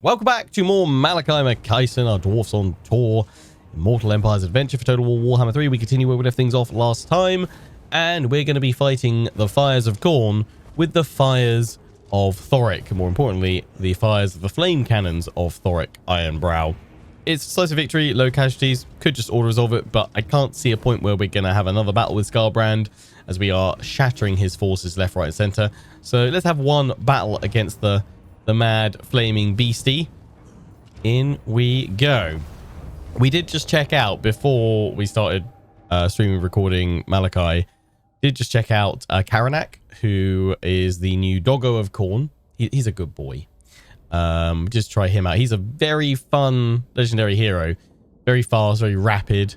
Welcome back to more Malakai Makaisson, our Dwarfs on Tour, Immortal Empire's Adventure for Total War Warhammer 3. We continue where we left things off last time, and we're going to be fighting the Fires of Khorne with the Fires of Thoric, more importantly, the Fires of the Flame Cannons of Thoric Ironbrow. It's a decisive victory, low casualties, could just auto-resolve it, but I can't see a point where we're going to have another battle with SKARBRAND, as we are shattering his forces left, right, and center. So let's have one battle against the mad flaming beastie. In we go. We did just check out before we started streaming recording Malakai. Did just check out Karanak, who is the new doggo of Khorne. He's a good boy. Just try him out. He's a very fun legendary hero, very fast, very rapid,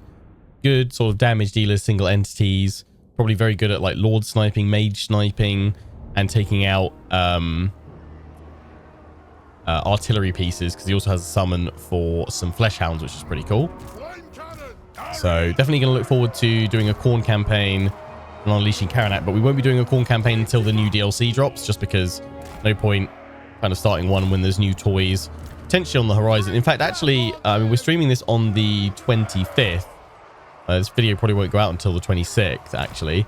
good sort of damage dealer, single entities, probably very good at like lord sniping, mage sniping, and taking out artillery pieces, because he also has a summon for some flesh hounds, which is pretty cool. So definitely going to look forward to doing a Khorne campaign and unleashing Karanak, but we won't be doing a Khorne campaign until the new DLC drops, just because no point kind of starting one when there's new toys potentially on the horizon. In fact, actually, we're streaming this on the 25th. This video probably won't go out until the 26th, actually.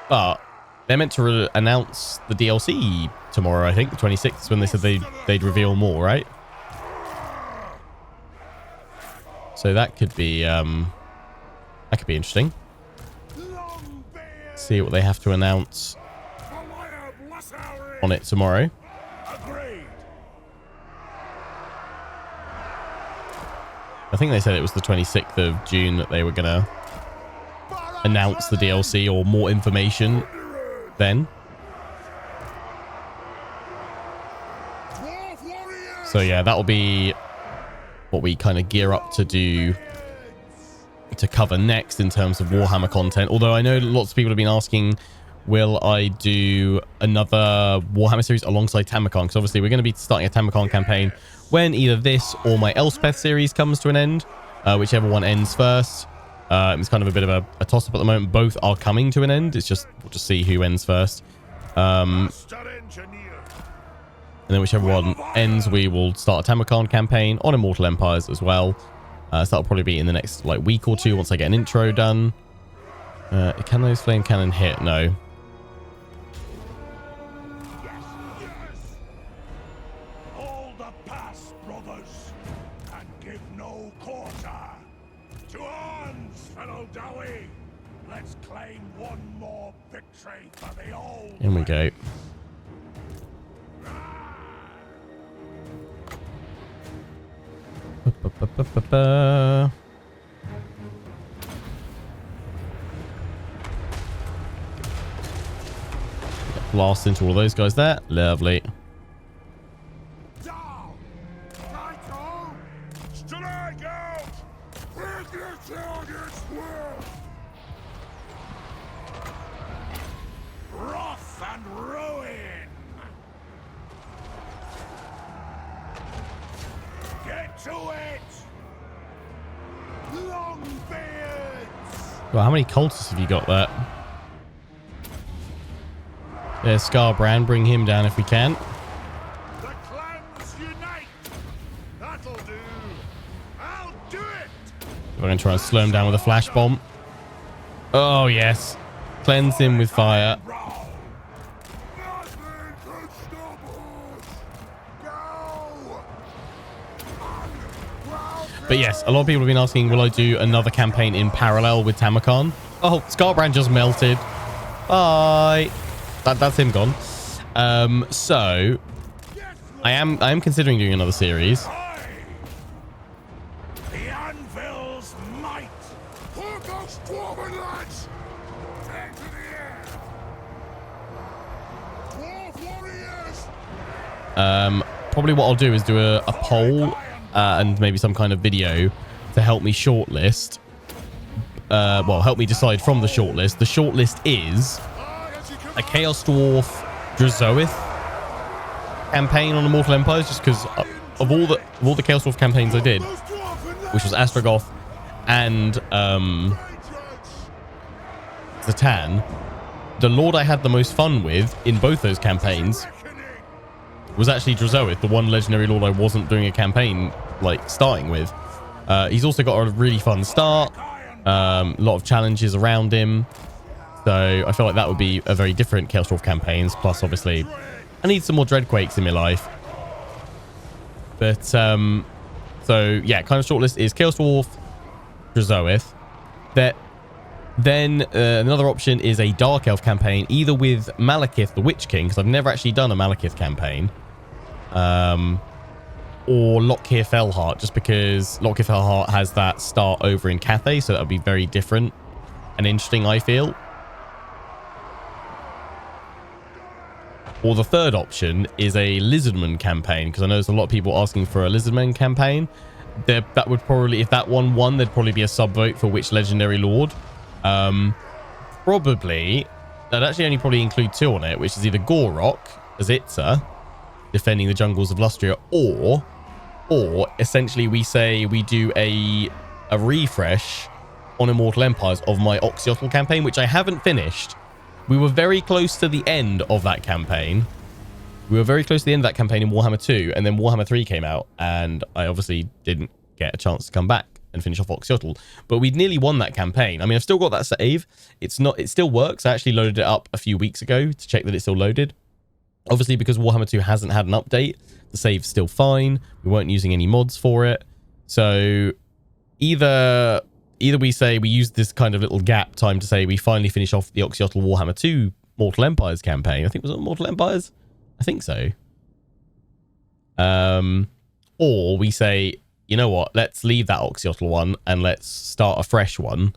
But they're meant to announce the DLC tomorrow, I think. The 26th is when they said they'd reveal more, right? So that could be interesting. See what they have to announce on it tomorrow. I think they said it was the 26th of June that they were going to announce the DLC or more information then. So yeah, that'll be what we kind of gear up to do, to cover next in terms of Warhammer content. Although I know lots of people have been asking, will I do another Warhammer series alongside Tamarkan? Because obviously we're going to be starting a Tamarkan campaign when either this or my Elspeth series comes to an end, whichever one ends first. It's kind of a bit of a toss-up at the moment. Both are coming to an end. It's just, we'll just see who ends first. And then whichever one ends, we will start a Tamarkan campaign on Immortal Empires as well. So that'll probably be in the next like week or two once I get an intro done. Can those flame cannon hit? No. Hold the pass, brothers, and give no quarter. To arms, fellow Dowie. Let's claim one more victory for the old. In we go. Blast into all those guys there. Lovely. Down! Title! Strike out! Break your target's will! Wrath and ruin! Get to it! Longbeards! Well, how many cultists have you got there? There's SKARBRAND. Bring him down if we can. The clans unite! That'll do! I'll do it! We're going to try and slow him down with a flash bomb. Oh, yes. Cleanse him with fire. But yes, a lot of people have been asking, will I do another campaign in parallel with Tamarkan? Oh, SKARBRAND just melted. Bye. That's him gone. So I am considering doing another series. The anvil's might. Hold those dwarven lads. Take to the air. Dwarf warriors. Probably what I'll do is do a poll and maybe some kind of video to help me shortlist. Well, help me decide from the shortlist. The shortlist is a Chaos Dwarf Drazoith campaign on Immortal Empires, just because of all the Chaos Dwarf campaigns I did, which was Astrogoth and Zatan, the lord I had the most fun with in both those campaigns was actually Drazoith, the one legendary lord I wasn't doing a campaign like starting with. He's also got a really fun start, a lot of challenges around him, so I feel like that would be a very different Chaos Dwarf campaigns. Plus obviously I need some more Dreadquakes in my life, but so yeah, kind of shortlist is Chaos Dwarf, Drazoith. Then another option is a Dark Elf campaign, either with Malekith the Witch King, because I've never actually done a Malekith campaign, or Lockheer Fellheart, just because Lockheer Fellheart has that start over in Cathay, so that would be very different and interesting, I feel. Or the third option is a Lizardman campaign, because I know there's a lot of people asking for a Lizardman campaign. That would probably, if that one won, there'd probably be a sub-vote for which legendary lord. Probably, that'd actually only probably include 2 on it, which is either Gorok as Itza, defending the jungles of Lustria, or essentially we say we do a refresh on Immortal Empires of my Oxyotl campaign, which I haven't finished. We were very close to the end of that campaign. We were very close to the end of that campaign in Warhammer 2, and then Warhammer 3 came out, and I obviously didn't get a chance to come back and finish off Oxyotl. But we'd nearly won that campaign. I mean, I've still got that save. It still works. I actually loaded it up a few weeks ago to check that it's still loaded. Obviously, because Warhammer 2 hasn't had an update, the save's still fine. We weren't using any mods for it. So either we say we use this kind of little gap time to say we finally finish off the Oxyotl Warhammer 2 Mortal Empires campaign. I think, was it Mortal Empires? I think so. Or we say, you know what, let's leave that Oxyotl one and let's start a fresh one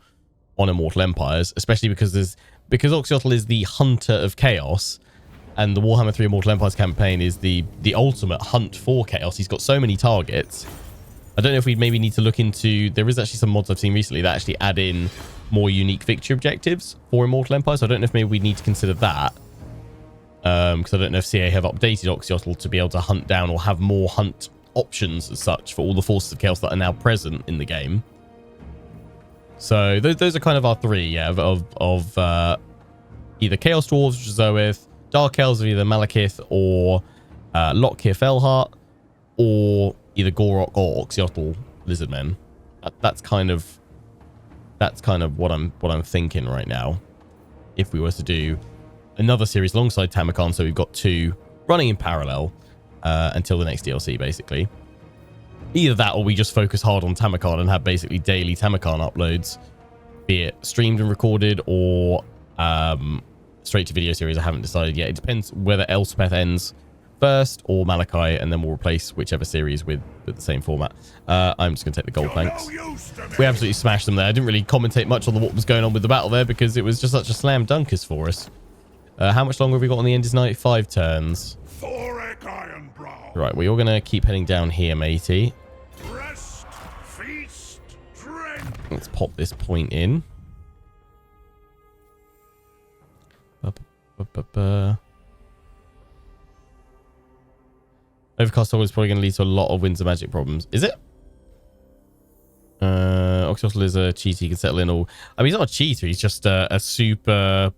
on Immortal Empires, especially because Oxyotl is the hunter of chaos, and the Warhammer 3 Immortal Empires campaign is the ultimate hunt for chaos. He's got so many targets. I don't know if we maybe need to look into... There is actually some mods I've seen recently that actually add in more unique victory objectives for Immortal Empires. So I don't know if maybe we need to consider that. Because I don't know if CA have updated Oxyotl to be able to hunt down or have more hunt options as such for all the forces of chaos that are now present in the game. So those are kind of our 3, yeah, of either Chaos Dwarves, Drazoith, Dark Elves of either Malekith or Lockheer Fellheart, or either Gorok or Oxyotl Lizardmen. That's kind of what I'm thinking right now. If we were to do another series alongside Tamakan, so we've got 2 running in parallel until the next DLC, basically. Either that, or we just focus hard on Tamakan and have basically daily Tamakan uploads, be it streamed and recorded or straight to video series. I haven't decided yet. It depends whether Elspeth ends first or Malakai, and then we'll replace whichever series with the same format. I'm just going to take the gold planks. We absolutely smashed them there. I didn't really commentate much on what was going on with the battle there because it was just such a slam dunkers for us. How much longer have we got on the end? Is 95 turns. Right, we're all going to keep heading down here, matey. Rest, feast, drink. Let's pop this point in. Overcast Hole is probably going to lead to a lot of Winds of Magic problems. Is it? Oxyotl is a cheater. He can settle in all... I mean, he's not a cheater. He's just a super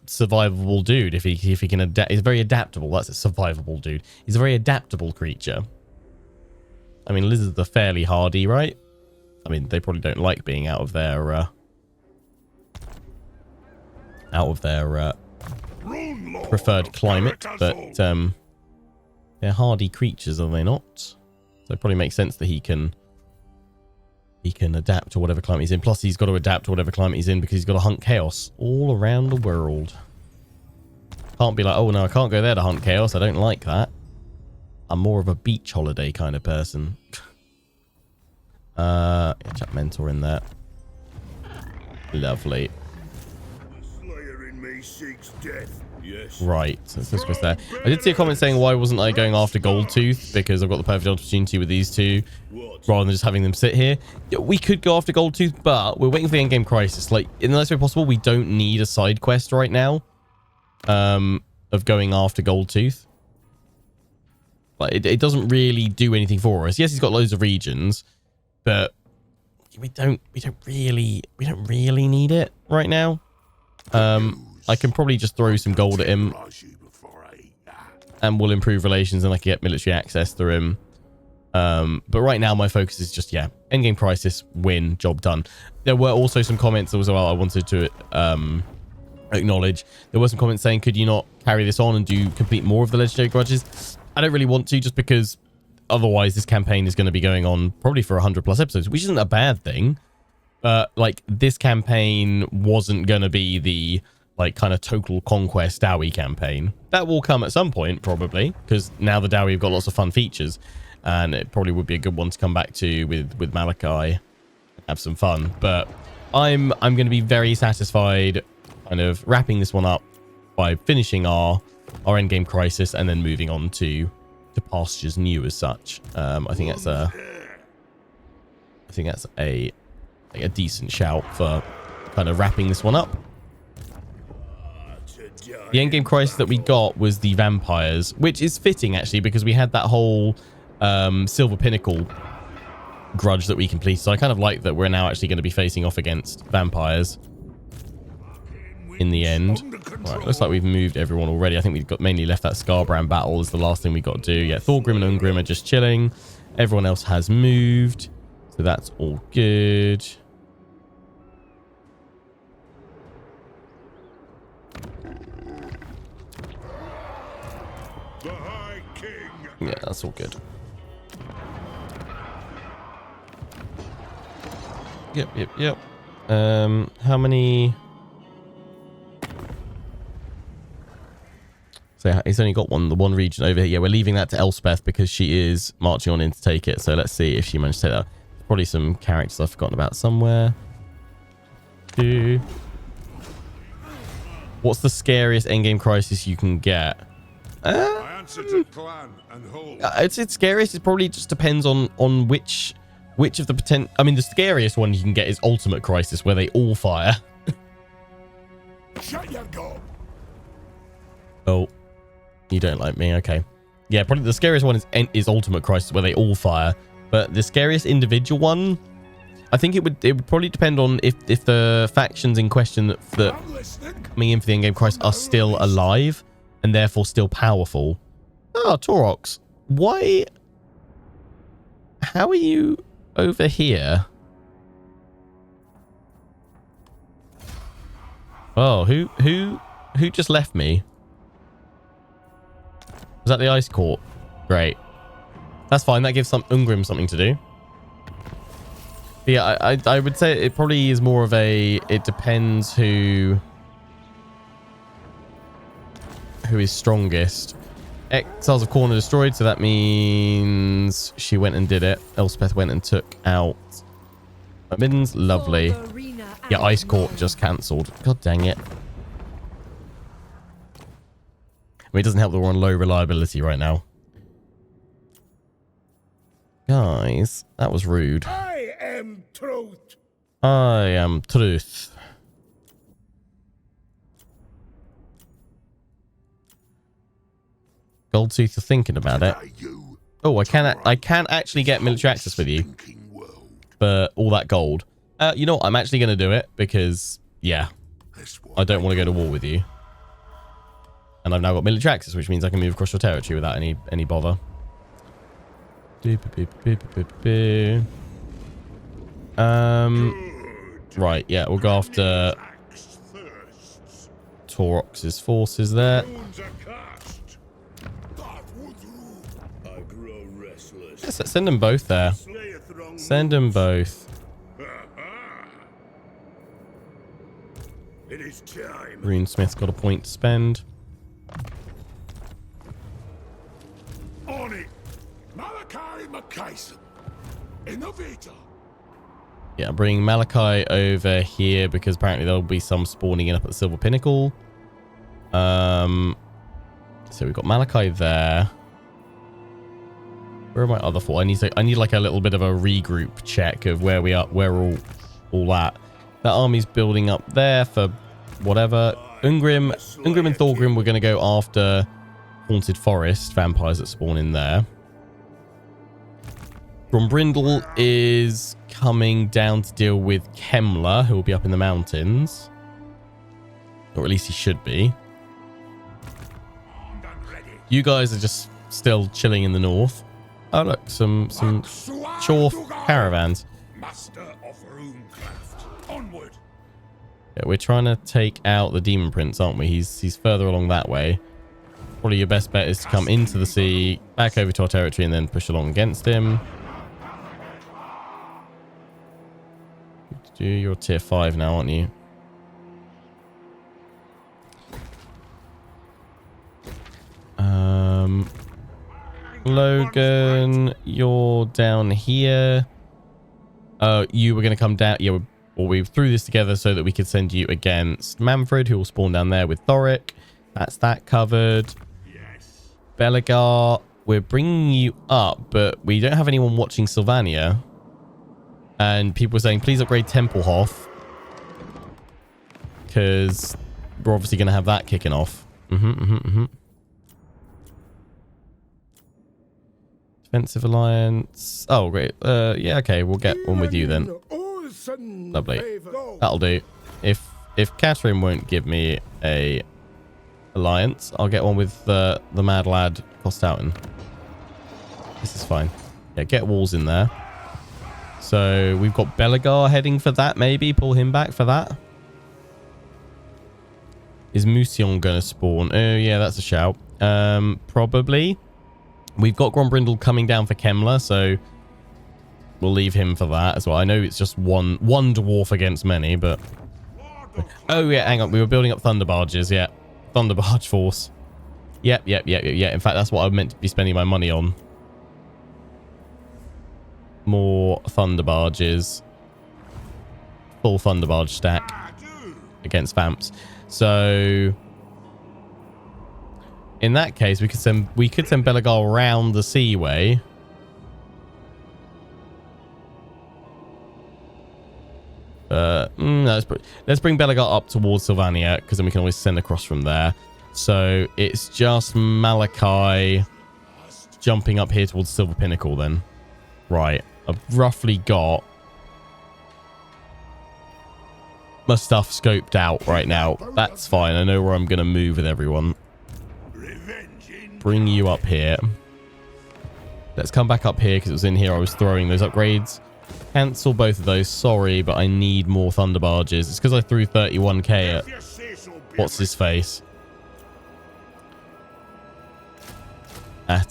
survivable dude. If he can adapt... He's very adaptable. That's a survivable dude. He's a very adaptable creature. I mean, lizards are fairly hardy, right? I mean, they probably don't like being out of their preferred climate, but they're hardy creatures, are they not? So it probably makes sense that he can adapt to whatever climate he's in. Plus, he's got to adapt to whatever climate he's in because he's got to hunt chaos all around the world. Can't be like, oh no, I can't go there to hunt chaos. I don't like that. I'm more of a beach holiday kind of person. Yeah, chat mentor in there. Lovely. Yes. Right, so let's just there. I did see a comment saying why wasn't I going after Goldtooth, because I've got the perfect opportunity with these 2 rather than just having them sit here. Yeah, we could go after Goldtooth, but we're waiting for the endgame crisis. Like, in the nicest way possible, we don't need a side quest right now of going after Goldtooth. Like, it doesn't really do anything for us. Yes, he's got loads of regions, but we don't really need it right now. I can probably just throw some gold at him and we'll improve relations and I can get military access through him. But right now my focus is just, yeah, endgame crisis, win, job done. There were also some comments as well I wanted to acknowledge. There were some comments saying, could you not carry this on and do complete more of the legendary grudges? I don't really want to, just because otherwise this campaign is going to be going on probably for 100 plus episodes, which isn't a bad thing. But like, this campaign wasn't going to be the like kind of total conquest Dowie campaign. That will come at some point probably, because now the Dowie have got lots of fun features, and it probably would be a good one to come back to with Malakai, have some fun. But I'm going to be very satisfied kind of wrapping this one up by finishing our endgame crisis and then moving on to pastures new as such. I think that's a decent shout for kind of wrapping this one up. The endgame crisis that we got was the vampires, which is fitting actually, because we had that whole Silver Pinnacle grudge that we completed. So I kind of like that we're now actually going to be facing off against vampires in the end. Right, looks like we've moved everyone already. I think we've got mainly left that SKARBRAND battle as the last thing we got to do. Yeah, Thorgrim and Ungrim are just chilling. Everyone else has moved, so that's all good. The High King. Yeah, that's all good. Yep. How many? So he's only got the one region over here. Yeah, we're leaving that to Elspeth because she is marching on in to take it. So let's see if she managed to take that. Probably some characters I've forgotten about somewhere. What's the scariest endgame crisis you can get? I answer to clan and hold. It's scariest. It probably just depends on which of the potential. I mean, the scariest one you can get is Ultimate Crisis, where they all fire. Shut your gob. Oh, you don't like me? Okay. Yeah, probably the scariest one is Ultimate Crisis, where they all fire. But the scariest individual one, I think it would probably depend on if the factions in question that coming in for the endgame crisis are still alive and therefore still powerful. Oh, Taurox, why? How are you over here? Oh, who just left me? Was that the Ice Court? Great. That's fine. That gives Ungrim something to do. But yeah, I would say it probably is more of a... It depends who is strongest. Exiles of Khorny destroyed, so that means she went and did it. Elspeth went and took out Middens. Lovely. Yeah, Ice Court just cancelled. God dang it. I mean, it doesn't help that we're on low reliability right now. Guys, that was rude. I am truth. I am truth. Goldtooth, you're thinking about it. Oh, I can actually get military access with you for all that gold. You know what? I'm actually going to do it because, yeah, I don't want to go to war with you. And I've now got military access, which means I can move across your territory without any bother. Right, yeah, we'll go after Taurox's forces there. Yes, send them both there. Send them both. Runesmith's got a point to spend. On it. Malakai Makaisson. Innovator. Yeah, I'm bringing Malakai over here because apparently there'll be some spawning in up at the Silver Pinnacle. So we've got Malakai there. Where are my other four? I need like a little bit of a regroup check of where we are, where we're all at. That army's building up there for whatever. Ungrim and Thorgrim, we're going to go after Haunted Forest vampires that spawn in there. Grunbrindle is coming down to deal with Kemler, who will be up in the mountains. Or at least he should be. You guys are just still chilling in the north. Oh look, some Chorf caravans. Master of runecraft. Onward. Yeah, we're trying to take out the Demon Prince, aren't we? He's further along that way. Probably your best bet is to come into the sea, back over to our territory, and then push along against him. You're tier 5 now, aren't you? Logan, you're down here. You were going to come down. Yeah, we threw this together so that we could send you against Manfred, who will spawn down there with Thoric. That's that covered. Yes. Belagar, we're bringing you up, but we don't have anyone watching Sylvania. And people were saying, please upgrade Templehof, because we're obviously going to have that kicking off. Defensive alliance. Oh, great. Yeah, okay. We'll get one with you then. Lovely. That'll do. If Catherine won't give me a alliance, I'll get one with the mad lad Costoughton. This is fine. Yeah, get walls in there. So we've got Belagar heading for that, maybe. Pull him back for that. Is Musion going to spawn? Oh, yeah, that's a shout. Probably. We've got Grombrindle coming down for Kemler, so we'll leave him for that as well. I know it's just one dwarf against many, but... Oh, yeah, hang on. We were building up Thunderbarges, yeah. Thunderbarge force. Yep. In fact, that's what I meant to be spending my money on. More Thunderbarges. Full Thunderbarge stack against Vamps. So... in that case, we could send Belagar around the seaway. No, let's bring Belagar up towards Sylvania, because then we can always send across from there. So it's just Malakai jumping up here towards Silver Pinnacle then. Right. I've roughly got my stuff scoped out right now. That's fine. I know where I'm going to move with everyone. Bring you up here. Let's come back up here because it was in here I was throwing those upgrades. Cancel both of those. Sorry, but I need more Thunderbarges. It's because I threw 31k at what's his face. At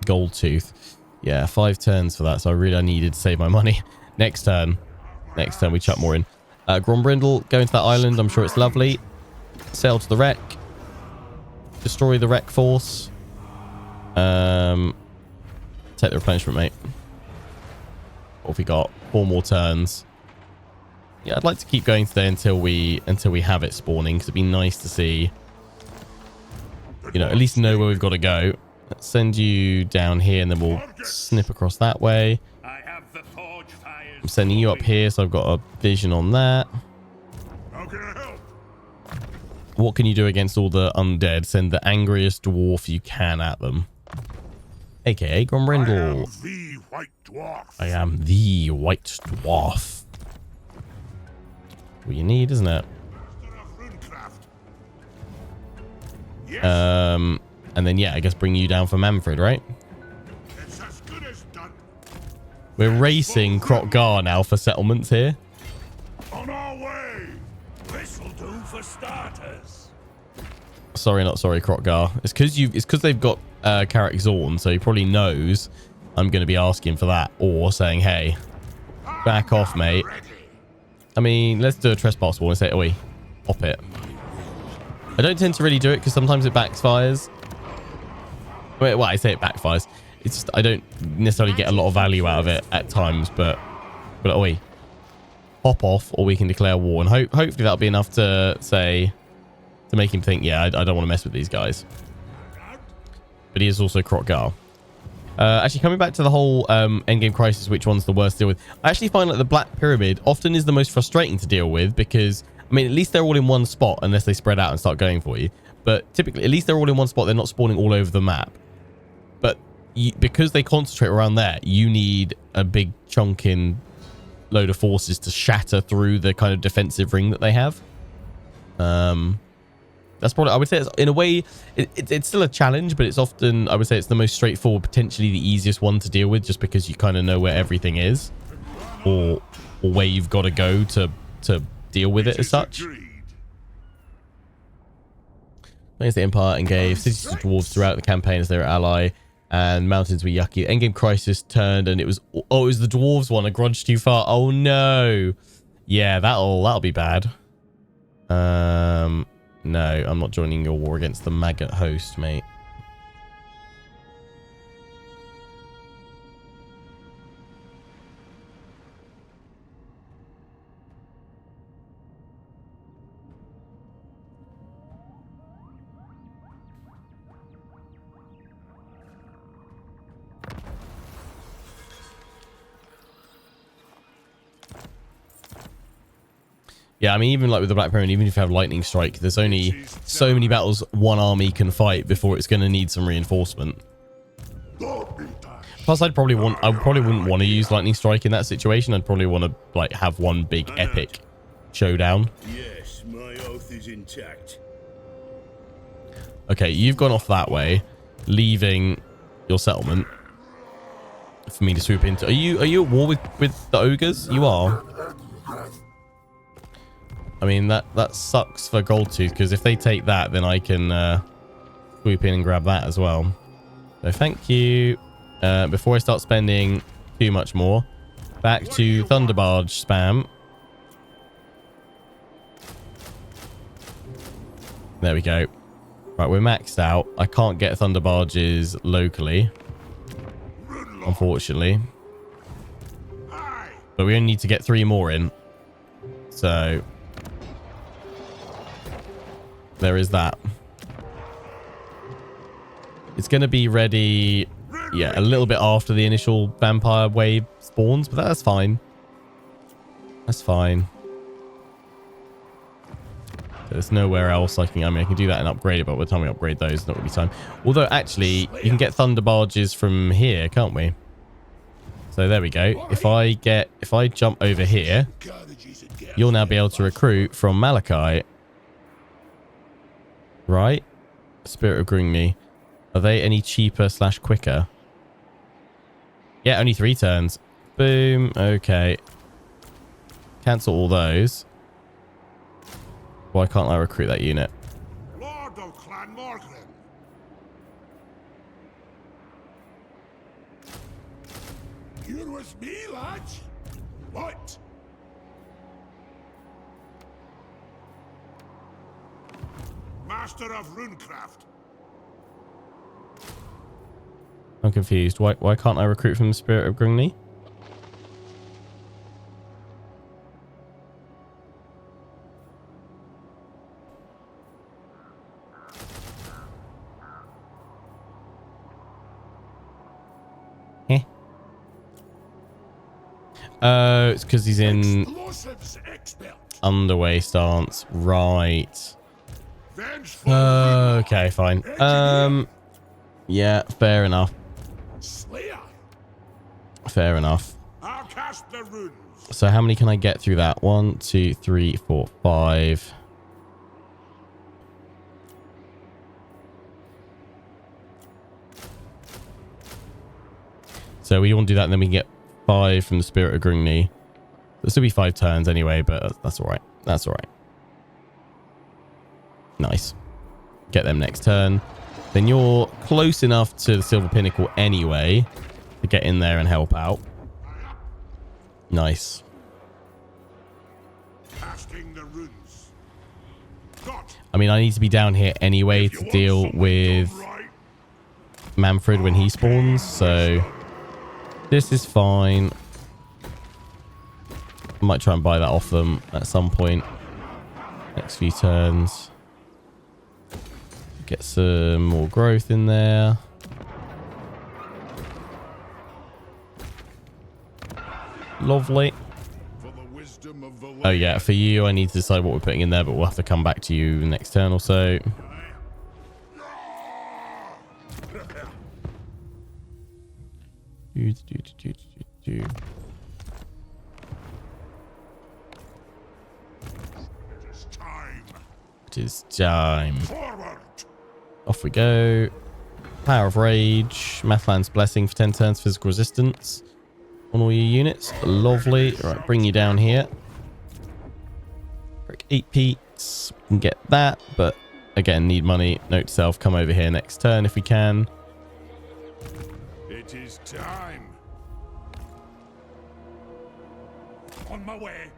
Goldtooth. Yeah, 5 turns for that, so I needed to save my money. Next turn we chuck more in. Grombrindle, go into that island. I'm sure it's lovely. Sail to the wreck. Destroy the wreck force. Take the replenishment, mate. What have we got? 4 more turns. Yeah, I'd like to keep going today until we have it spawning, because it'd be nice to see, you know, at least know where we've got to go. Let's send you down here, and then we'll snip across that way. I'm sending you up here, so I've got a vision on that. How can I help? What can you do against all the undead? Send the angriest dwarf you can at them. AKA Grombrindle. I am the white dwarf. What you need, isn't it? And then, yeah, I guess bring you down for Manfred, right? It's as good as done. We're racing Krotgar now for settlements here. On our way. This will do for starters. Sorry, not sorry, Krotgar. It's because they've got Carrick Zorn, so he probably knows I'm going to be asking for that, or saying, hey, back off, mate. I mean, let's do a trespass wall and say, oi, hop it. I don't tend to really do it because sometimes it backfires. Well, I say it backfires. It's just I don't necessarily get a lot of value out of it at times, but oi, hop off, or we can declare war, and hopefully that'll be enough to make him think, yeah, I don't want to mess with these guys. But he is also Krotgar. Actually, coming back to the whole endgame crisis, which one's the worst to deal with? I actually find like the Black Pyramid often is the most frustrating to deal with, because I mean, at least they're all in one spot unless they spread out and start going for you. But typically, at least they're all in one spot. They're not spawning all over the map. But because they concentrate around there, you need a big chunk in load of forces to shatter through the kind of defensive ring that they have. That's probably, I would say, it's, in a way, it's still a challenge, but it's often, I would say, it's the most straightforward, potentially the easiest one to deal with, just because you kind of know where everything is, or where you've got to go to deal with it as such. There's the Empire and gave cities to dwarves throughout the campaign as their ally, and mountains were yucky. Endgame Crisis turned, and it was the dwarves one. A grudge too far. Oh no, yeah, that'll be bad. No, I'm not joining your war against the maggot host, mate. Yeah, I mean, even like with the Black Pyramid, even if you have Lightning Strike, there's only so many battles one army can fight before it's going to need some reinforcement. Plus, I probably wouldn't want to use Lightning Strike in that situation. I'd probably want to like have one big epic showdown. Yes, my oath is intact. Okay, you've gone off that way, leaving your settlement for me to swoop into. Are you at war with the ogres? You are. I mean, that sucks for Goldtooth, because if they take that, then I can swoop in and grab that as well. So thank you. Before I start spending too much more, back to Thunderbarge spam. There we go. Right, we're maxed out. I can't get Thunderbarges locally, unfortunately. But we only need to get 3 more in. So there is that. It's going to be ready, yeah, a little bit after the initial vampire wave spawns, but that's fine. That's fine. There's nowhere else I can do that and upgrade it, but by the time we upgrade those, not really time. Although, actually, you can get Thunderbarges from here, can't we? So there we go. If I jump over here, you'll now be able to recruit from Malakai. Right? Spirit of Grungi. Are they any cheaper / quicker? Yeah, only 3 turns. Boom. Okay. Cancel all those. Why can't I recruit that unit? Lord of Clan Morgan. You're with me, lads? What? Master of Runecraft. I'm confused. Why can't I recruit from the Spirit of Grungi? Oh, it's because he's in underway stance. Right. Okay, fine. Yeah, fair enough. Fair enough. I'll cast the runes. So how many can I get through that? 1, 2, 3, 4, 5. So we want to do that, and then we can get 5 from the Spirit of Grungi. There'll still be 5 turns anyway, but that's all right. That's all right. Nice. Get them next turn. Then you're close enough to the Silver Pinnacle anyway to get in there and help out. Nice. Casting the runes. I mean, I need to be down here anyway to deal with Manfred when he spawns, so this is fine. I might try and buy that off them at some point. Next few turns. Get some more growth in there. Lovely. Oh yeah, for you I need to decide what we're putting in there, but we'll have to come back to you next turn or so. It is time. Forward! Off we go. Power of Rage. Mathland's Blessing for 10 turns. Physical resistance on all your units. Lovely. Right, bring you down here. Break 8 peaks. We can get that, but again, need money. Note to self, come over here next turn if we can. It is time. On my way.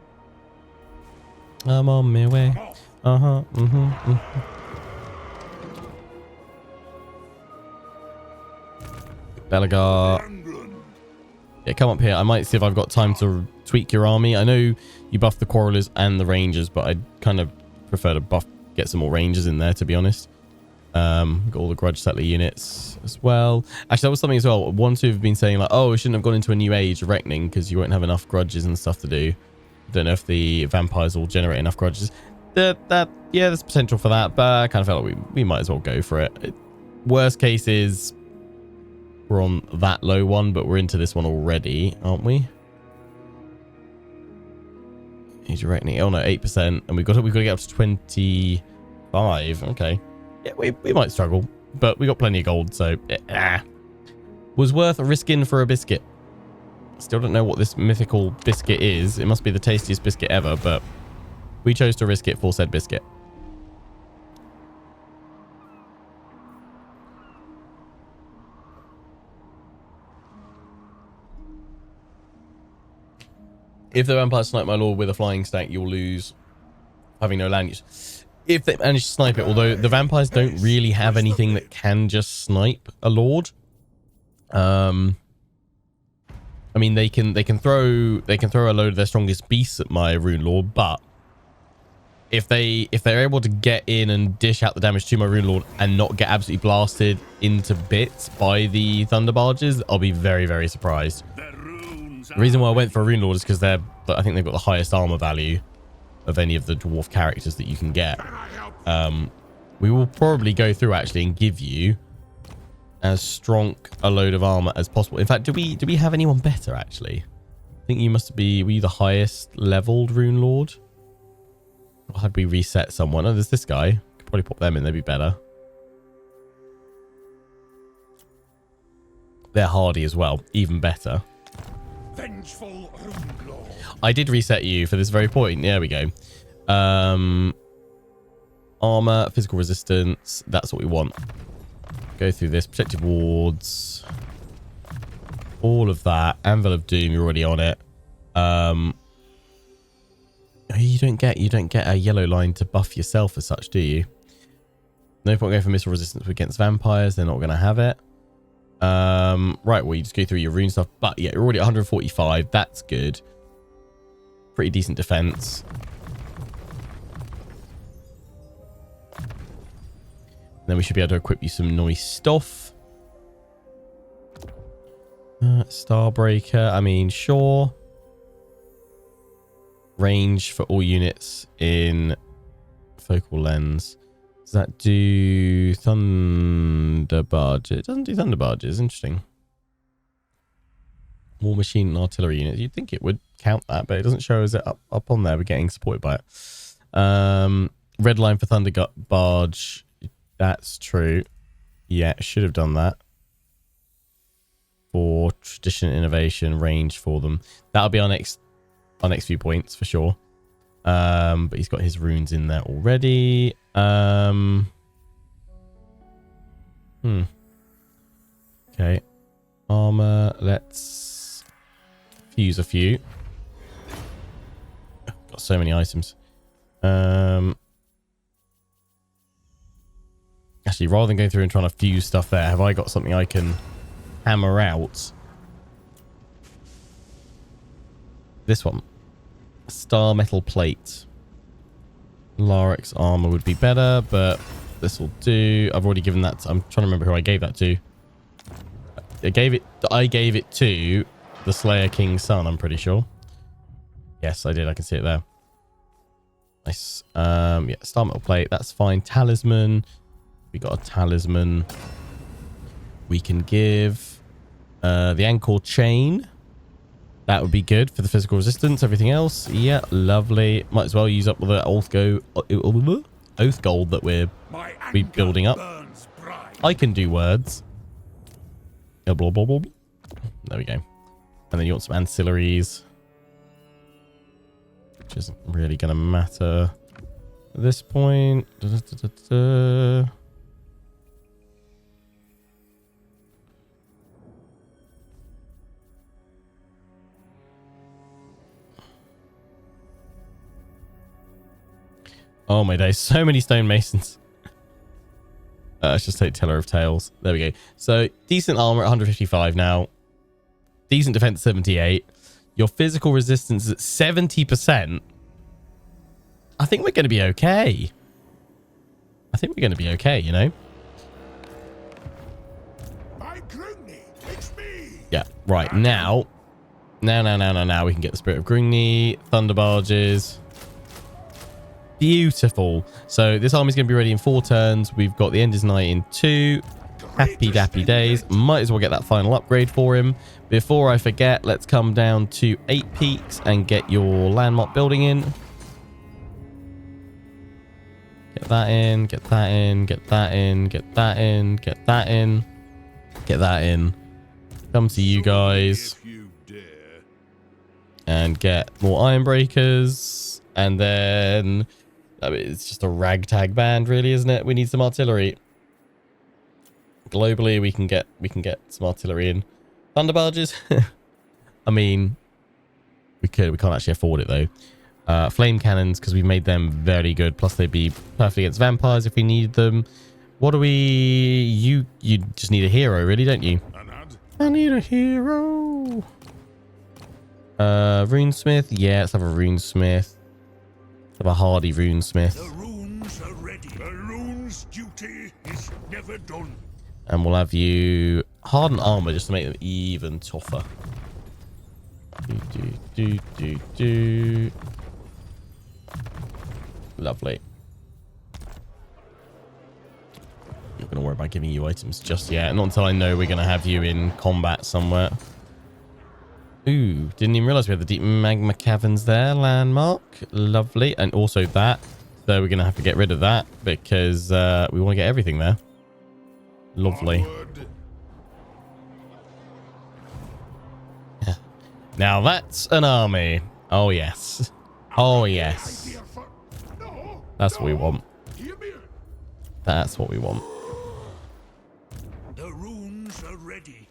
I'm on my way. Come on. Belagar. England. Yeah, come up here. I might see if I've got time to tweak your army. I know you buff the Quarrelers and the Rangers, but I'd kind of prefer to get some more Rangers in there, to be honest. Got all the Grudge Settler units as well. Actually, that was something as well. One, two have been saying like, oh, we shouldn't have gone into a new age of Reckoning because you won't have enough grudges and stuff to do. Don't know if the vampires will generate enough grudges. Yeah, there's potential for that, but I kind of felt like we might as well go for it. Worst case is we're on that low one, but we're into this one already, aren't we? Age of Reckoning. Oh no, 8%, and we've got to get up to 25. Okay, yeah, we might struggle, but we got plenty of gold, so was worth risking for a biscuit. Still don't know what this mythical biscuit is. It must be the tastiest biscuit ever, but we chose to risk it for said biscuit. If the vampires snipe my lord with a flying stack, you'll lose having no land use. If they manage to snipe it, although the vampires don't really have anything that can just snipe a lord. I mean, they can throw a load of their strongest beasts at my rune lord, but if they're able to get in and dish out the damage to my rune lord and not get absolutely blasted into bits by the Thunderbarges, I'll be very, very surprised. The reason why I went for a rune lord is because I think they've got the highest armor value of any of the dwarf characters that you can get. We will probably go through actually and give you as strong a load of armor as possible. In fact, do we have anyone better actually? I think you must be, were you the highest leveled rune lord? Or had we reset someone? Oh, there's this guy. Could probably pop them in, they'd be better. They're hardy as well, even better. Vengeful Rune. I did reset you for this very point. There we go. Armor, physical resistance, that's what we want. Go through this. Protective wards. All of that. Anvil of Doom, you're already on it. You don't get a yellow line to buff yourself as such, do you? No point going for missile resistance against vampires. They're not going to have it. Right, well, you just go through your rune stuff. But yeah, you're already at 145. That's good. Pretty decent defense. Then we should be able to equip you some nice stuff. Starbreaker, I mean, sure. Range for all units in focal lens. Does that do Thunderbarge? It doesn't do Thunderbarges. Interesting. War machine and artillery units. You'd think it would count that, but it doesn't show us it up on there. We're getting supported by it. Red line for Thunderbarge. That's true. Yeah, should have done that. For tradition, innovation, range for them. That'll be our next few points for sure. But he's got his runes in there already. Okay. Armor. Let's fuse a few. Got so many items. Actually, rather than going through and trying to fuse stuff there, have I got something I can hammer out? This one. Star metal plate. Larix armor would be better, but this will do. I've already given that. I'm trying to remember who I gave that to. I gave it to the Slayer King's son, I'm pretty sure. Yes, I did. I can see it there. Nice. Yeah, star metal plate. That's fine. Talisman. We got a talisman. We can give the ankle chain. That would be good for the physical resistance. Everything else, yeah, lovely. Might as well use up the oath gold that we're building up. I can do words. Blah, blah, blah, blah. There we go. And then you want some ancillaries, which isn't really going to matter at this point. Oh my days, so many stonemasons. Let's just take Teller of Tales. There we go. So decent armor at 155 now. Decent defense 78. Your physical resistance is at 70%. I think we're going to be okay. I think we're going to be okay, you know? My Grungi, it's me. Yeah, right. Now we can get the Spirit of Grungi, Thunderbarges. Beautiful. So this army's going to be ready in 4 turns. We've got the End is Night in 2. Happy dappy days. Might as well get that final upgrade for him. Before I forget, let's come down to 8 peaks and get your landmark building in. Get that in, get that in, get that in, get that in, get that in, get that in. Come to you guys. And get more iron breakers. And then I mean, it's just a ragtag band, really, isn't it? We need some artillery. Globally, we can get some artillery in. Thunderbarges. I mean, we could. We can't actually afford it though. Flame cannons, because we've made them very good. Plus, they'd be perfect against vampires if we needed them. What do we? You just need a hero, really, don't you? I need a hero. Runesmith. Yeah, let's have a runesmith. Have a hardy runesmith. The runes are ready. The runes' duty is never done. And we'll have you harden armor just to make them even tougher. Do. Lovely. I'm not going to worry about giving you items just yet. Not until I know we're going to have you in combat somewhere. Ooh, didn't even realize we had the deep magma caverns there. Landmark. Lovely. And also that. So we're going to have to get rid of that because we want to get everything there. Lovely. Yeah. Now that's an army. Oh, yes. Oh, yes. That's what we want. That's what we want. The runes are ready.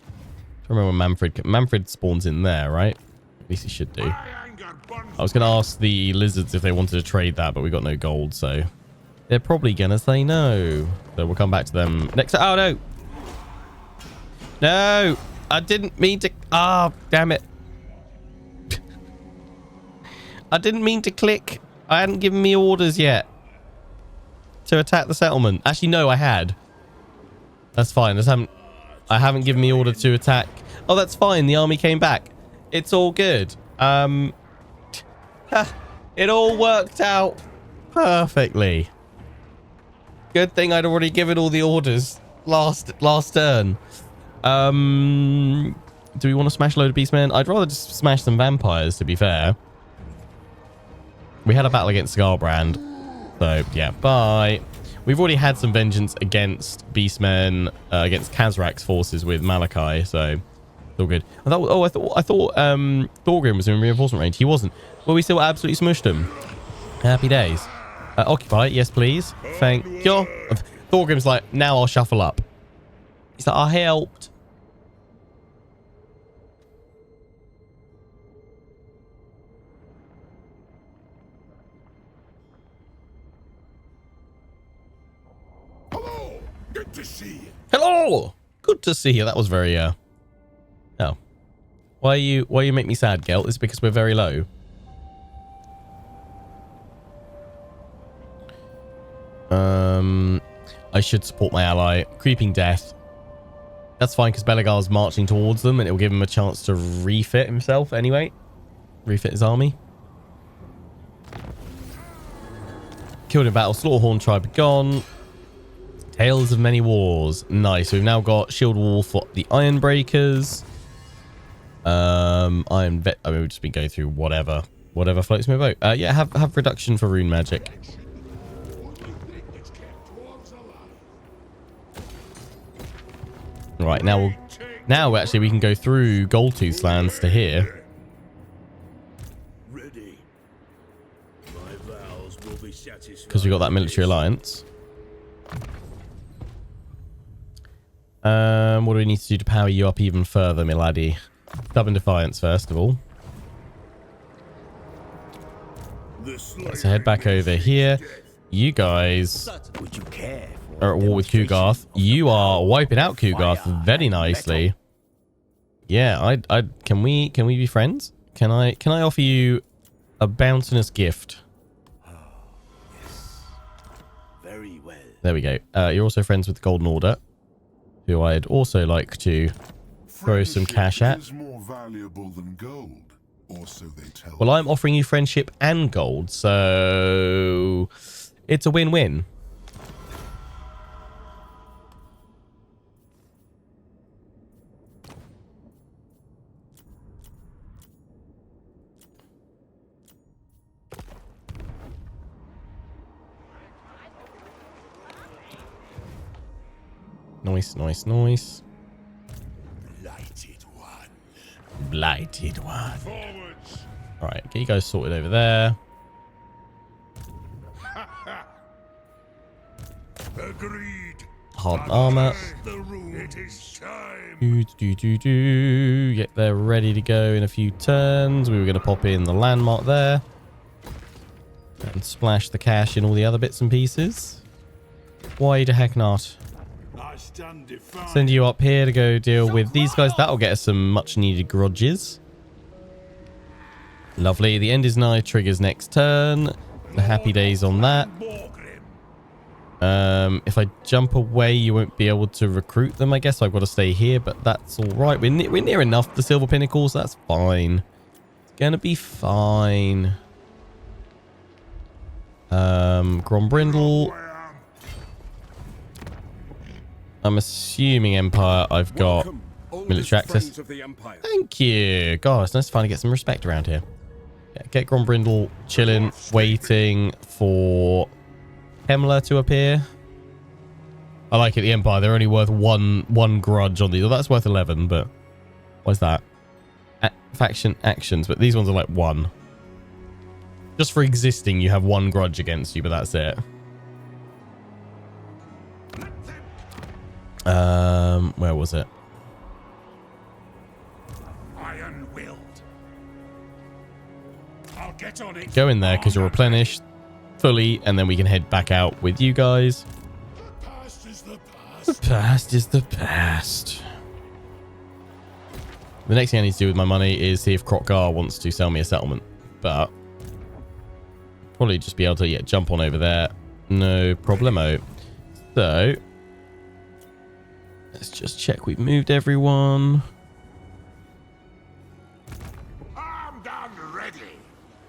I remember Manfred spawns in there, right? At least he should do. I was going to ask the lizards if they wanted to trade that, but we got no gold, so they're probably going to say no. So we'll come back to them next. Oh, no. No, I didn't mean to. Ah, oh, damn it. I didn't mean to click. I hadn't given me orders yet to attack the settlement. Actually, no, I had. That's fine. I haven't given me order to attack. Oh, that's fine. The army came back. It's all good. It all worked out perfectly. Good thing I'd already given all the orders last turn. Do we want to smash a load of beastmen? I'd rather just smash some vampires, to be fair. We had a battle against SKARBRAND. So, yeah, bye. We've already had some vengeance against beastmen, against Kazrak's forces with Malakai, so it's all good. I thought Thorgrim was in reinforcement range. He wasn't. Well, we still absolutely smushed him. Happy days. Occupy, yes, please. Thank you. Thorgrim's like, now I'll shuffle up. He's like, I helped. Hello, good to see you. Hello, good to see you. That was very oh. Why you make me sad, Gelt? Is it because we're very low? I should support my ally. Creeping Death. That's fine because Belegar's marching towards them and it will give him a chance to refit himself anyway. Refit his army. Killed in battle. Slaughterhorn tribe gone. Tales of Many Wars. Nice. We've now got Shield Wall for the Iron Breakers. Iron Vet. I mean, we've just been going through whatever floats my boat. Yeah, have reduction for rune magic. Right, now actually we can go through Goldtooth's lands to here. Ready. My vows will be satisfied. Because we got that military alliance. What do we need to do to power you up even further, my laddie? Stubborn Defiance, first of all. Let's head back over here. You guys are at war with Kugarth. You are wiping out Kugarth very nicely. Yeah, can we be friends? Can I offer you a bounteous gift? Very well. There we go. You're also friends with the Golden Order, who I'd also like to throw some cash at. Is more valuable than gold, or so they tell Well, me. I'm offering you friendship and gold, so it's a win-win. Nice, nice, nice. Blighted one. Blighted one. Forwards. All right, get you guys sorted over there. Agreed. Hard armor. The room. It is time. Get there ready to go in a few turns. We were going to pop in the landmark there. And splash the cash in all the other bits and pieces. Why the heck not? I stand defiant. Send you up here to go deal with these guys. That'll get us some much needed grudges. Lovely. The end is nigh. Triggers next turn. The happy days on that. If I jump away, you won't be able to recruit them. I guess I've got to stay here, but that's all right. We're near enough the Silver Pinnacles. So that's fine. It's gonna be fine. Grombrindle. I'm assuming Empire. I've got military access. Thank you. God, it's nice to finally get some respect around here. Yeah, get Grombrindle chilling, waiting for Hemler to appear. I like it. The Empire, they're only worth one grudge on these. Well, that's worth 11, but what's that? Faction actions, but these ones are like 1. Just for existing, you have 1 grudge against you, but that's it. Where was it? Iron-willed. I'll get on it. Go in there because you're replenished fully, and then we can head back out with you guys. The past is the past. The past is the past. The next thing I need to do with my money is see if Krokgar wants to sell me a settlement, but probably just be able to jump on over there. No problemo. So let's just check we've moved everyone. Armed and ready.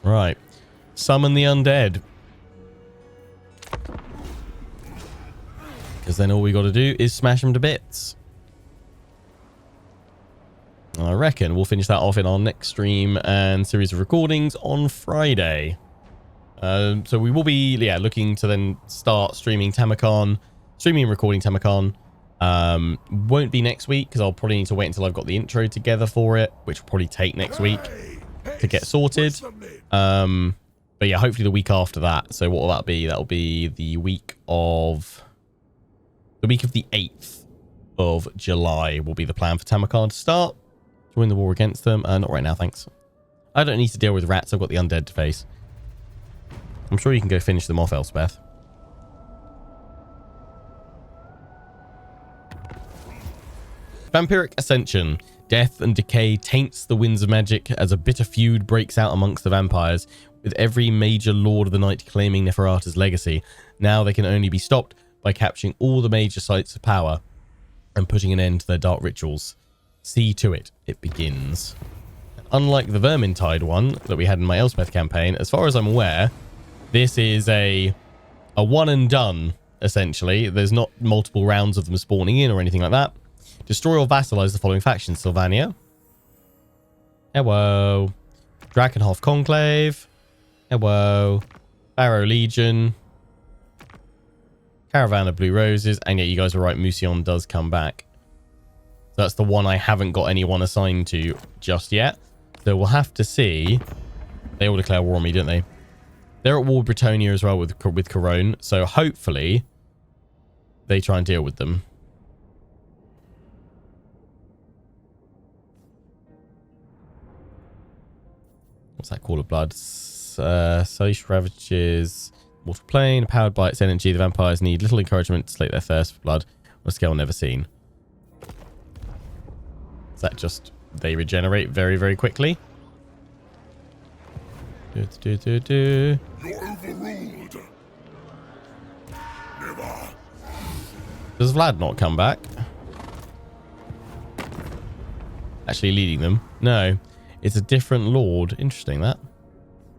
Right. Summon the undead. Because then all we got to do is smash them to bits. I reckon we'll finish that off in our next stream and series of recordings on Friday. So we will be looking to then start streaming and recording Tamakon. Won't be next week because I'll probably need to wait until I've got the intro together for it, which will probably take next week to get sorted. But yeah, hopefully the week after that. So what will that be? That'll be the week of the 8th of July will be the plan for Tamakon to start. Join the war against them. Not right now, thanks. I don't need to deal with rats. I've got the undead to face. I'm sure you can go finish them off, Elspeth. Vampiric Ascension. Death and decay taints the winds of magic as a bitter feud breaks out amongst the vampires, with every major Lord of the Night claiming Neferata's legacy. Now they can only be stopped by capturing all the major sites of power and putting an end to their dark rituals. See to it. It begins. Unlike the Vermintide one that we had in my Elspeth campaign, as far as I'm aware, this is a one and done, essentially. There's not multiple rounds of them spawning in or anything like that. Destroy or vassalize the following factions: Sylvania. Hello. Drakenhof Conclave. Hello. Barrow Legion. Caravan of Blue Roses. And yeah, you guys are right. Musion does come back. That's the one I haven't got anyone assigned to just yet. So we'll have to see. They all declare war on me, didn't they? They're at war with Britonia as well with Corone. So hopefully they try and deal with them. What's that Call of Blood? Salish Ravages. Mortal Plane. Powered by its energy, the vampires need little encouragement to slake their thirst for blood on a scale never seen. Is that just they regenerate very, very quickly? You're overruled. Never. Does Vlad not come back? Actually leading them? No. It's a different lord. Interesting, that.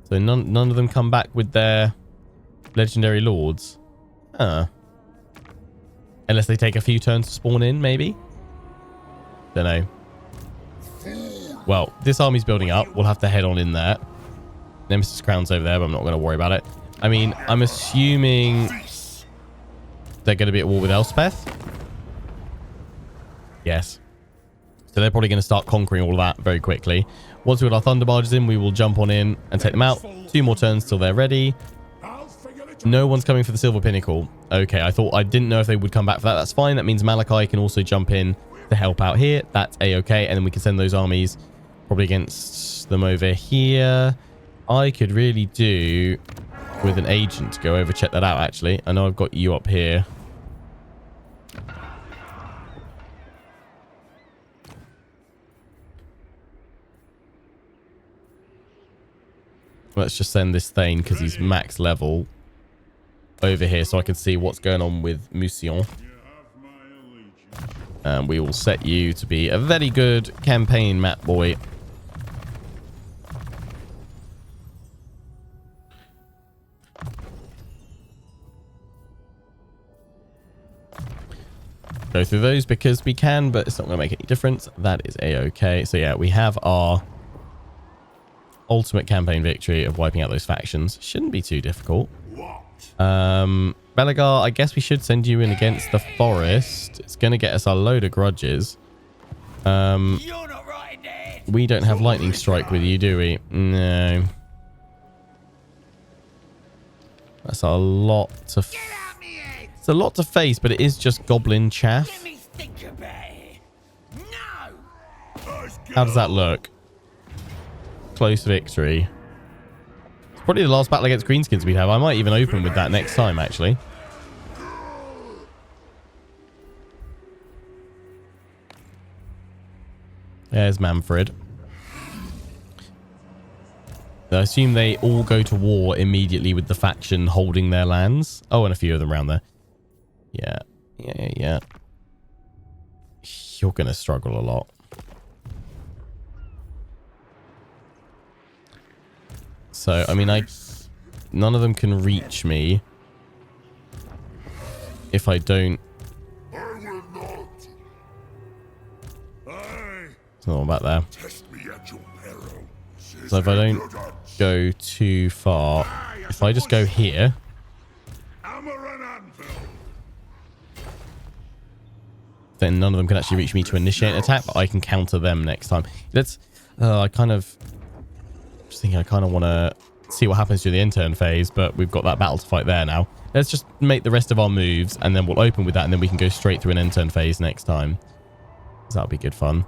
So none of them come back with their legendary lords. Huh. Unless they take a few turns to spawn in, maybe? Don't know. Well, this army's building up. We'll have to head on in there. Nemesis Crown's over there, but I'm not going to worry about it. I mean, I'm assuming they're going to be at war with Elspeth. Yes. So they're probably going to start conquering all of that very quickly. Once we've got our Thunderbarges in, we will jump on in and take them out. 2 more turns till they're ready. No one's coming for the Silver Pinnacle. Okay, I didn't know if they would come back for that. That's fine. That means Malakai can also jump in to help out here. That's a-okay. And then we can send those armies probably against them over here. I could really do with an agent to go over check that out, actually. I know I've got you up here. Let's just send this Thane, because he's max level, over here so I can see what's going on with Musion. And we will set you to be a very good campaign map boy. Go through those because we can, but it's not going to make any difference. That is a-okay. So yeah, we have our ultimate campaign victory of wiping out those factions. Shouldn't be too difficult. Belagar, I guess we should send you in against the forest. It's going to get us a load of grudges. We don't have lightning strike with you, do we? No. That's a lot to... It's a lot to face, but it is just goblin chaff. How does that look? Close victory. It's probably the last battle against greenskins we'd have. I might even open with that next time, actually. There's Manfred. I assume they all go to war immediately with the faction holding their lands. Oh, and a few of them around there. Yeah. You're going to struggle a lot. So, I mean, none of them can reach me if I don't... I will not. There's another one back there. Test me at your peril. So if I don't go too far, if I just go here... then none of them can actually reach me to initiate an attack, but I can counter them next time. Let's... I kind of want to see what happens during the end turn phase, but we've got that battle to fight there now. Let's just make the rest of our moves, and then we'll open with that, and then we can go straight through an end turn phase next time. So that'll be good fun.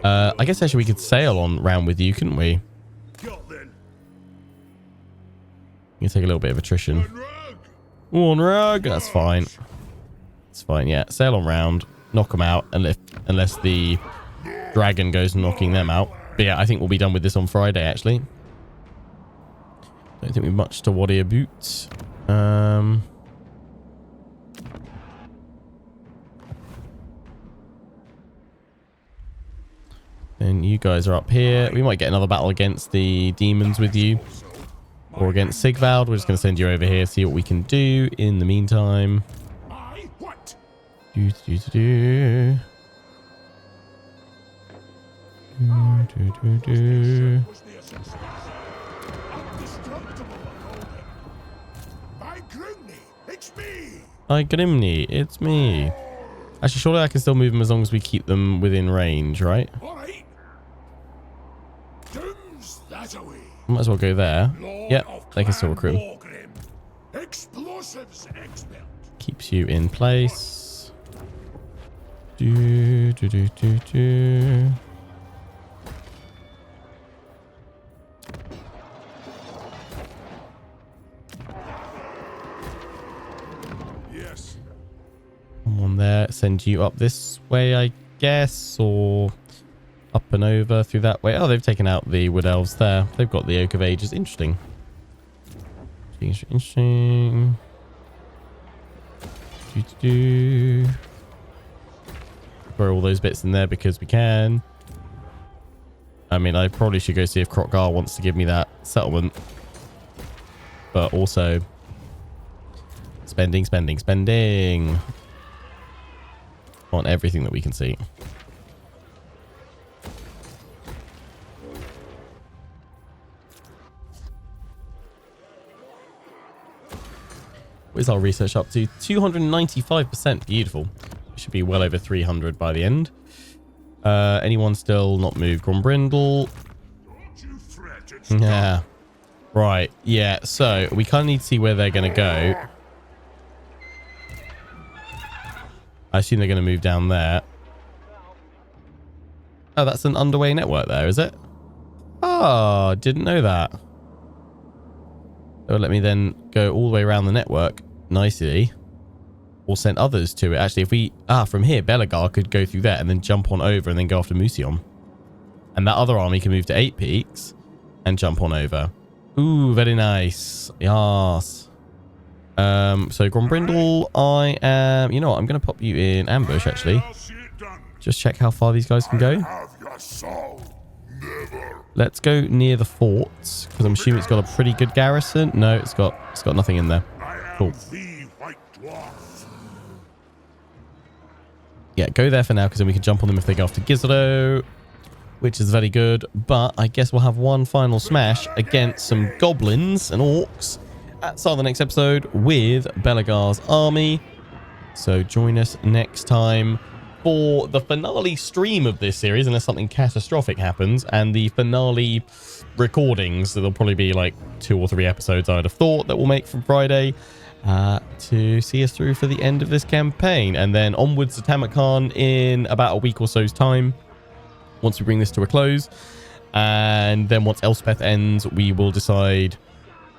I guess actually we could sail on round with you, couldn't we? You can take a little bit of attrition. On rug! That's fine. It's fine, yeah. Sail on round. Knock them out, unless the dragon goes knocking them out. But yeah, I think we'll be done with this on Friday, actually. Don't think we've much to worry about. Then you guys are up here. We might get another battle against the demons with you. Or against Sigvald. We're just going to send you over here, see what we can do in the meantime. Do. Hi, Grimny. It's me. Actually, surely I can still move them as long as we keep them within range, right? All right. Doom's that away. Might as well go there. Yep, they can still recruit. Wargrim. Explosives expert. Keeps you in place. Do, do, do, do, do. Yes. Someone there. Send you up this way, I guess, or up and over through that way. Oh, they've taken out the wood elves there. They've got the Oak of Ages. Interesting. Interesting. Do. Throw all those bits in there because we can. I mean, I probably should go see if Krokgar wants to give me that settlement. But also... Spending. On everything that we can see. Where's our research up to? 295%. Beautiful. Should be well over 300 by the end. Anyone still not moved? Grunbrindle. Yeah. Right. Yeah. So we kind of need to see where they're going to go. I assume they're going to move down there. Oh, that's an underway network there, is it? Oh, didn't know that. They'll let me then go all the way around the network nicely. Or send others to it. Actually, if we... from here, Belagar could go through there and then jump on over and then go after Musion. And that other army can move to 8 Peaks and jump on over. Ooh, very nice. Yes. So Grunbrindle, I am... You know what? I'm going to pop you in ambush, actually. Just check how far these guys can go. Let's go near the forts, because I'm assuming it's got a pretty good garrison. No, it's got nothing in there. Cool. Yeah, go there for now, because then we can jump on them if they go after Gizdo, which is very good. But I guess we'll have one final smash against some goblins and orcs at the start of the next episode with Belagar's army. So join us next time for the finale stream of this series, unless something catastrophic happens, and the finale recordings. There'll probably be like 2 or 3 episodes, I'd have thought, that we'll make from Friday to see us through for the end of this campaign. And then onwards to Tamarkan in about a week or so's time, once we bring this to a close. And then once Elspeth ends, we will decide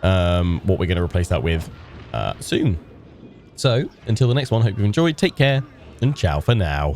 what we're going to replace that with soon. So until the next one, hope you've enjoyed. Take care and ciao for now.